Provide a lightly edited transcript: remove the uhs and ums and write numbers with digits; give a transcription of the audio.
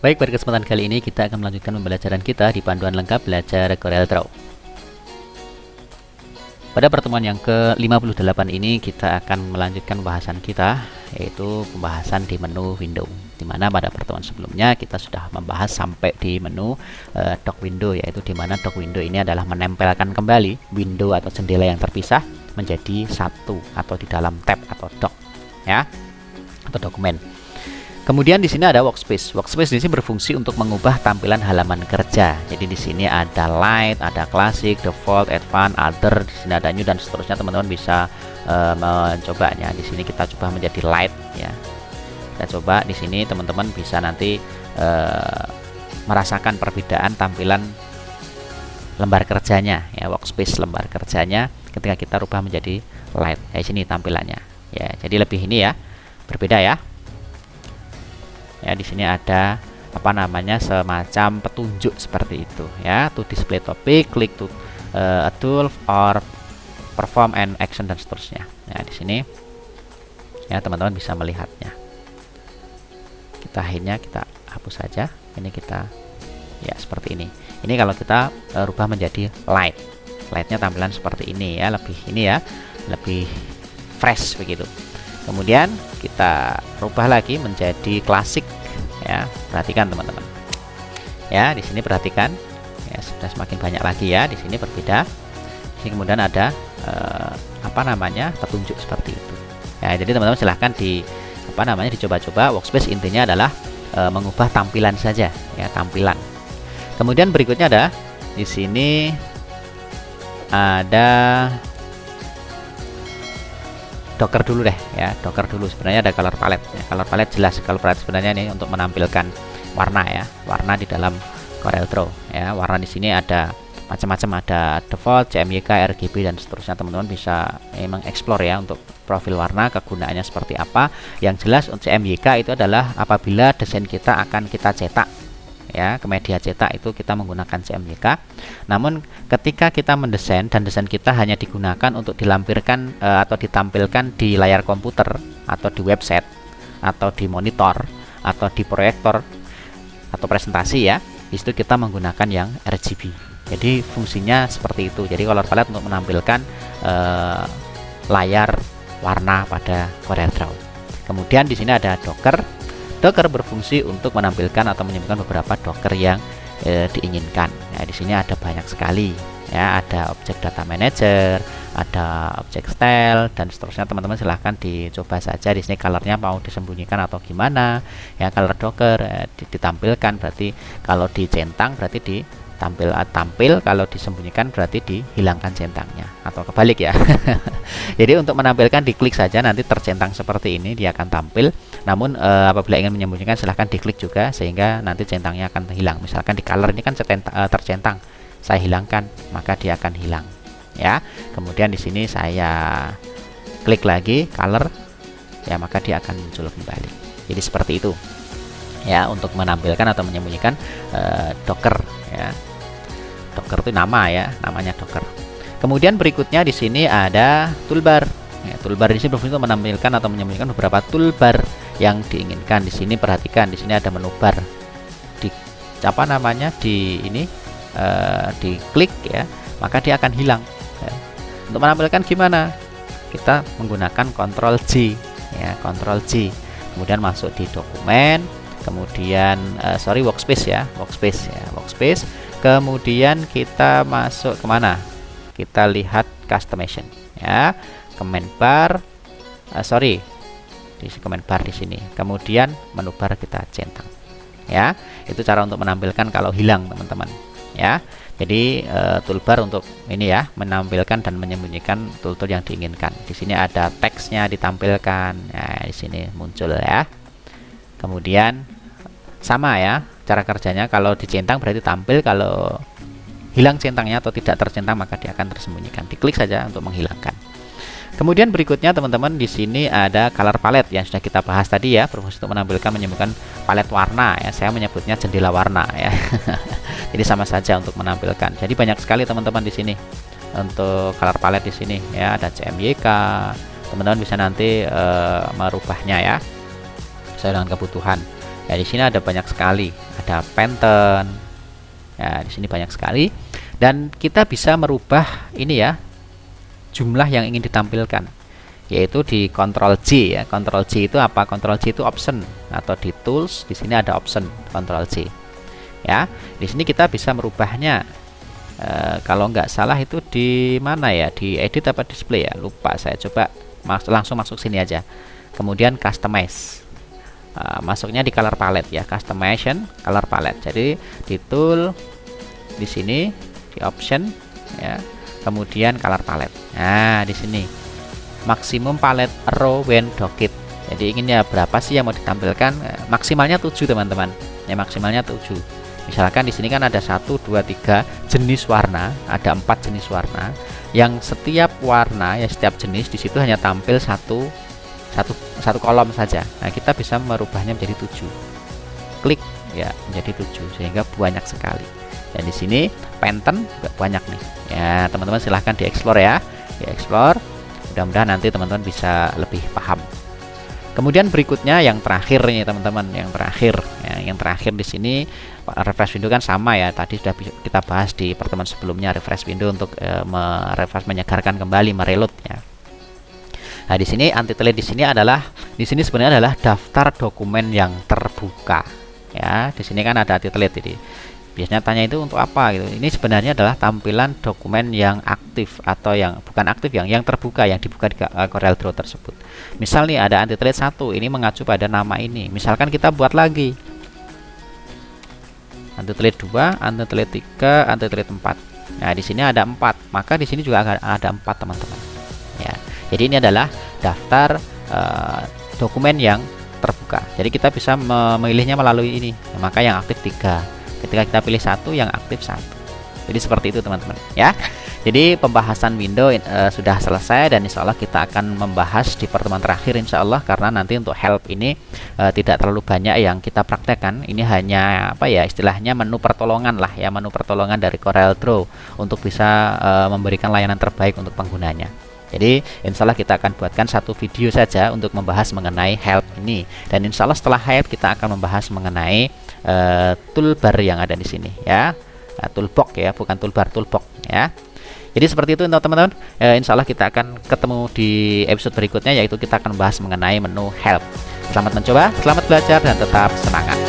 Baik, pada kesempatan kali ini kita akan melanjutkan pembelajaran kita di panduan lengkap belajar CorelDRAW. Pada pertemuan yang ke-58 ini kita akan melanjutkan pembahasan kita, yaitu pembahasan di menu window. Dimana pada pertemuan sebelumnya kita sudah membahas sampai di menu dock window, yaitu dimana dock window ini adalah menempelkan kembali window atau jendela yang terpisah menjadi satu atau di dalam tab atau dock, ya, atau dokumen. Kemudian di sini ada workspace. Workspace di sini berfungsi untuk mengubah tampilan halaman kerja. Jadi di sini ada light, ada classic, default, advanced, other, di sini ada new dan seterusnya. Teman-teman bisa mencobanya. Di sini kita coba menjadi light, ya. Kita coba di sini teman-teman bisa nanti merasakan perbedaan tampilan lembar kerjanya, ya, workspace lembar kerjanya ketika kita rubah menjadi light. Di sini tampilannya, ya. Jadi lebih ini ya, berbeda ya. Ya, di sini ada apa namanya, semacam petunjuk seperti itu, ya, to display topic, click to a tool or perform an action dan seterusnya. Ya, di sini ya teman-teman bisa melihatnya. Kita akhirnya kita hapus saja. Ini kita ya seperti ini. Ini kalau kita rubah menjadi light. Lightnya tampilan seperti ini ya, lebih ini ya, lebih fresh begitu. Kemudian kita rubah lagi menjadi klasik, ya. Perhatikan teman-teman. Ya, di sini perhatikan. Ya, sudah semakin banyak lagi ya. Di sini berbeda. Di sini kemudian ada apa namanya, petunjuk seperti itu. Ya, jadi teman-teman silahkan dicoba-coba. Workspace intinya adalah mengubah tampilan saja, ya, tampilan. Kemudian berikutnya ada di sini ada Docker dulu deh, ya, Docker dulu. Sebenarnya ada color palette, ya. Color palette jelas, color palette sebenarnya ini untuk menampilkan warna, ya, warna di dalam CorelDRAW, ya. Warna di sini ada macam-macam, ada default, CMYK, RGB dan seterusnya. Teman-teman bisa memang explore ya untuk profil warna, kegunaannya seperti apa. Yang jelas untuk CMYK itu adalah apabila desain kita akan kita cetak, ya, ke media cetak itu kita menggunakan CMYK. Namun ketika kita mendesain dan desain kita hanya digunakan untuk dilampirkan atau ditampilkan di layar komputer atau di website atau di monitor atau di proyektor atau presentasi, ya, itu kita menggunakan yang RGB. Jadi fungsinya seperti itu. Jadi color palette untuk menampilkan layar warna pada CorelDRAW. Kemudian di sini ada Docker. Docker berfungsi untuk menampilkan atau menyebutkan beberapa Docker yang diinginkan. Ya, di sini ada banyak sekali, ya, ada objek data manager, ada objek style dan seterusnya. Teman-teman silahkan dicoba saja. Di sini colornya mau disembunyikan atau gimana, ya, color Docker ditampilkan berarti kalau dicentang berarti tampil, kalau disembunyikan berarti dihilangkan centangnya atau kebalik, ya. Jadi untuk menampilkan diklik saja nanti tercentang seperti ini, dia akan tampil. Namun apabila ingin menyembunyikan silahkan diklik juga sehingga nanti centangnya akan hilang. Misalkan di color ini kan tercentang, saya hilangkan maka dia akan hilang, ya. Kemudian di sini saya klik lagi color, ya, maka dia akan muncul kembali. Jadi seperti itu, ya, untuk menampilkan atau menyembunyikan Docker, ya. Docker itu nama, ya, namanya Docker. Kemudian berikutnya di sini ada toolbar. Ya, toolbar di sini berfungsi untuk menampilkan atau menyembunyikan beberapa toolbar yang diinginkan. Di sini perhatikan, di sini ada menu bar. Di apa namanya, di ini diklik, ya, maka dia akan hilang. Ya. Untuk menampilkan gimana? Kita menggunakan Ctrl J, ya, Ctrl J. Kemudian masuk di dokumen, kemudian workspace, ya, workspace, ya, workspace. Kemudian kita masuk kemana? Kita lihat customization, ya, command bar, di command bar di sini. Kemudian menu bar kita centang, ya. Itu cara untuk menampilkan kalau hilang, teman-teman, ya. Jadi toolbar untuk ini, ya, menampilkan dan menyembunyikan tool-tool yang diinginkan. Di sini ada teksnya ditampilkan, ya, di sini muncul, ya. Kemudian sama, ya, cara kerjanya. Kalau dicentang berarti tampil, kalau hilang centangnya atau tidak tercentang maka dia akan tersembunyikan. Diklik saja untuk menghilangkan. Kemudian berikutnya teman-teman di sini ada color palette yang sudah kita bahas tadi, ya, berfungsi untuk menampilkan menyembunyikan palet warna, ya. Saya menyebutnya jendela warna, ya. Jadi sama saja untuk menampilkan. Jadi banyak sekali teman-teman di sini untuk color palette di sini, ya, ada CMYK. Teman-teman bisa nanti merubahnya, ya, sesuai dengan kebutuhan. Ya, di sini ada banyak sekali, ada Pantone. Ya, di sini banyak sekali, dan kita bisa merubah ini ya, jumlah yang ingin ditampilkan, yaitu di Ctrl J ya. Ctrl J itu apa? Ctrl J itu option, atau di tools di sini ada option Ctrl J. Ya, di sini kita bisa merubahnya. Kalau nggak salah itu di mana ya? Di edit apa display ya? Lupa saya. Coba langsung masuk sini aja. Kemudian customize. Masuknya di color palette ya, customization color palette. Jadi di tool di sini, di option ya, kemudian color palette. Nah, di sini maksimum palette row when docked. Jadi inginnya berapa sih yang mau ditampilkan? Maksimalnya 7 teman-teman. Ya, maksimalnya 7. Misalkan di sini kan ada 1 2 3 jenis warna, ada 4 jenis warna, yang setiap warna ya, setiap jenis di situ hanya tampil satu kolom saja. Nah, kita bisa merubahnya menjadi 7. Klik ya, menjadi 7, sehingga banyak sekali. Dan di sini Pantone juga banyak nih. Ya, teman-teman silahkan dieksplor ya. Dieksplor. Mudah-mudahan nanti teman-teman bisa lebih paham. Kemudian berikutnya yang terakhir nih teman-teman, yang terakhir ya, yang terakhir di sini refresh window kan sama ya. Tadi sudah kita bahas di pertemuan sebelumnya, refresh window untuk menyegarkan kembali, mereload ya. Nah, di sini anti-delete di sini sebenarnya adalah daftar dokumen yang terbuka. Ya, di sini kan ada anti-delete ini. Biasanya tanya itu untuk apa gitu. Ini sebenarnya adalah tampilan dokumen yang aktif atau yang bukan aktif, yang terbuka, yang dibuka di CorelDRAW tersebut. Misal nih ada anti-delete 1, ini mengacu pada nama ini. Misalkan kita buat lagi anti-delete 2, anti-delete 3, anti-delete 4. Nah, di sini ada 4, maka di sini juga ada 4 teman-teman. Ya. Jadi ini adalah daftar dokumen yang terbuka. Jadi kita bisa memilihnya melalui ini. Maka yang aktif 3. Ketika kita pilih 1, yang aktif 1. Jadi seperti itu teman-teman ya. Jadi pembahasan window sudah selesai, dan insya Allah kita akan membahas di pertemuan terakhir insya Allah, karena nanti untuk help ini tidak terlalu banyak yang kita praktekkan. Ini hanya apa ya, istilahnya menu pertolongan lah ya, menu pertolongan dari CorelDRAW untuk bisa memberikan layanan terbaik untuk penggunanya. Jadi insya Allah kita akan buatkan satu video saja untuk membahas mengenai help ini, dan insya Allah setelah help kita akan membahas mengenai toolbar yang ada di sini ya. Toolbox ya, bukan toolbar, toolbox ya. Jadi seperti itu untuk teman-teman. Insya Allah kita akan ketemu di episode berikutnya, yaitu kita akan membahas mengenai menu help. Selamat mencoba, selamat belajar, dan tetap semangat.